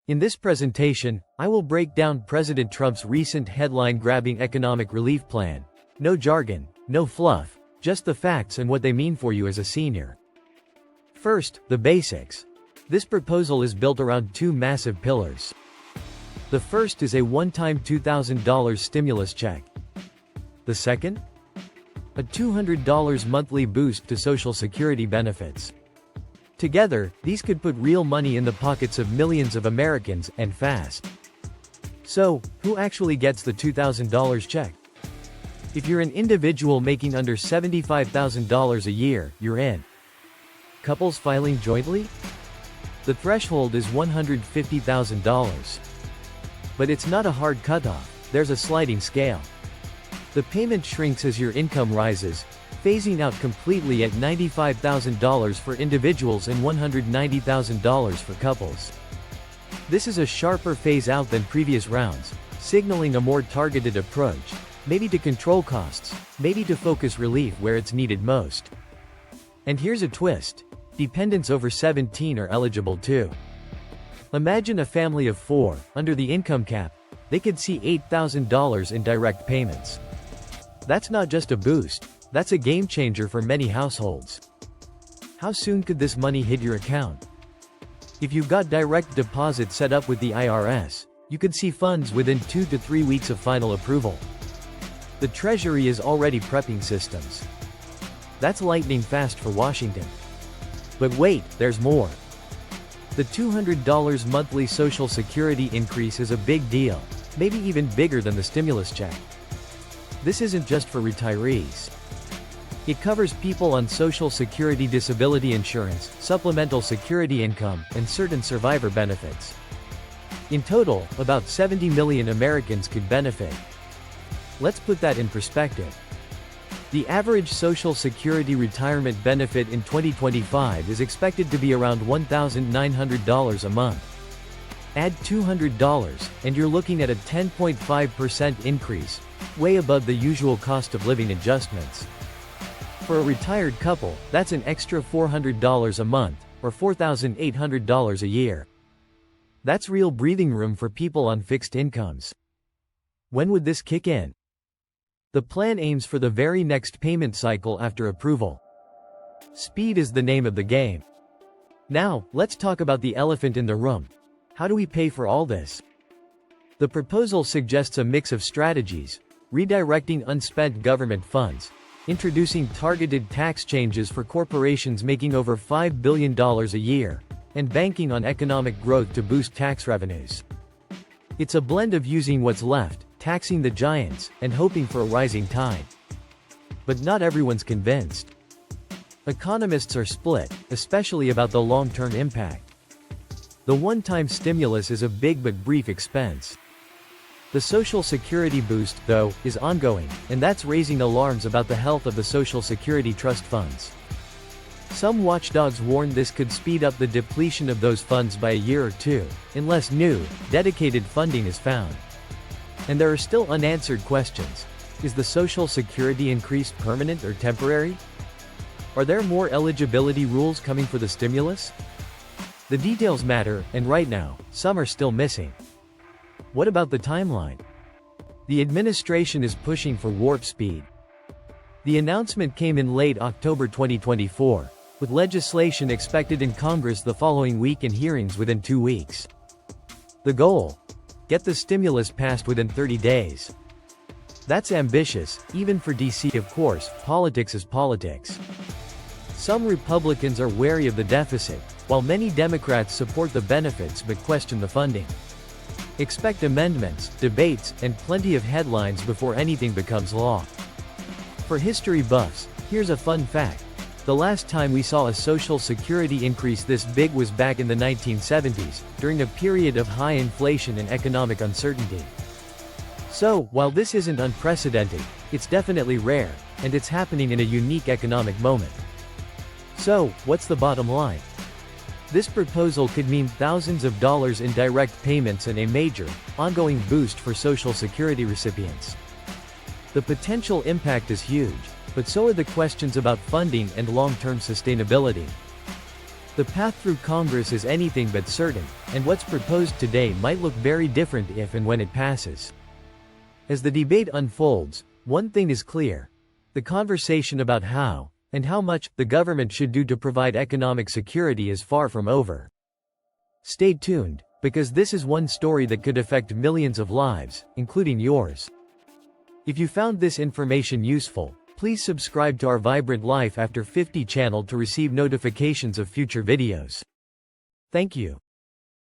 In this presentation, I will break down President Trump's recent headline-grabbing economic relief plan. No jargon, no fluff, just the facts and what they mean for you as a senior. First, the basics. This proposal is built around two massive pillars. The first is a one-time $2,000 stimulus check. The second? A $200 monthly boost to Social Security benefits. Together, these could put real money in the pockets of millions of Americans, and fast. So, who actually gets the $2,000 check? If you're an individual making under $75,000 a year, you're in. Couples filing jointly? The threshold is $150,000. But it's not a hard cutoff, there's a sliding scale. The payment shrinks as your income rises, phasing out completely at $95,000 for individuals and $190,000 for couples. This is a sharper phase out than previous rounds, signaling a more targeted approach, maybe to control costs, maybe to focus relief where it's needed most. And here's a twist: dependents over 17 are eligible too. Imagine a family of 4, under the income cap, they could see $8,000 in direct payments. That's not just a boost, that's a game changer for many households. How soon could this money hit your account? If you've got direct deposit set up with the IRS, you could see funds within 2 to 3 weeks of final approval. The Treasury is already prepping systems. That's lightning fast for Washington. But wait, there's more. The $200 monthly Social Security increase is a big deal, maybe even bigger than the stimulus check. This isn't just for retirees. It covers people on Social Security disability insurance, supplemental security income, and certain survivor benefits. In total, about 70 million Americans could benefit. Let's put that in perspective. The average Social Security retirement benefit in 2025 is expected to be around $1,900 a month. Add $200, and you're looking at a 10.5% increase, way above the usual cost of living adjustments. For a retired couple, that's an extra $400 a month, or $4,800 a year. That's real breathing room for people on fixed incomes. When would this kick in? The plan aims for the very next payment cycle after approval. Speed is the name of the game. Now, let's talk about the elephant in the room. How do we pay for all this? The proposal suggests a mix of strategies: redirecting unspent government funds, introducing targeted tax changes for corporations making over $5 billion a year, and banking on economic growth to boost tax revenues. It's a blend of using what's left, taxing the giants, and hoping for a rising tide. But not everyone's convinced. Economists are split, especially about the long-term impact. The one-time stimulus is a big but brief expense. The Social Security boost, though, is ongoing, and that's raising alarms about the health of the Social Security trust funds. Some watchdogs warn this could speed up the depletion of those funds by a year or two, unless new, dedicated funding is found. And there are still unanswered questions. Is the Social Security increase permanent or temporary? Are there more eligibility rules coming for the stimulus? The details matter, and right now, some are still missing. What about the timeline? The administration is pushing for warp speed. The announcement came in late October 2024, with legislation expected in Congress the following week and hearings within 2 weeks. The goal? Get the stimulus passed within 30 days. That's ambitious, even for DC. Of course, politics is politics. Some Republicans are wary of the deficit, while many Democrats support the benefits but question the funding. Expect amendments, debates, and plenty of headlines before anything becomes law. For history buffs, here's a fun fact. The last time we saw a Social Security increase this big was back in the 1970s, during a period of high inflation and economic uncertainty. So, while this isn't unprecedented, it's definitely rare, and it's happening in a unique economic moment. So, what's the bottom line? This proposal could mean thousands of dollars in direct payments and a major, ongoing boost for Social Security recipients. The potential impact is huge, but so are the questions about funding and long-term sustainability. The path through Congress is anything but certain, and what's proposed today might look very different if and when it passes. As the debate unfolds, one thing is clear. The conversation about how, and how much, the government should do to provide economic security is far from over. Stay tuned, because this is one story that could affect millions of lives, including yours. If you found this information useful, please subscribe to our Vibrant Life After 50 channel to receive notifications of future videos. Thank you.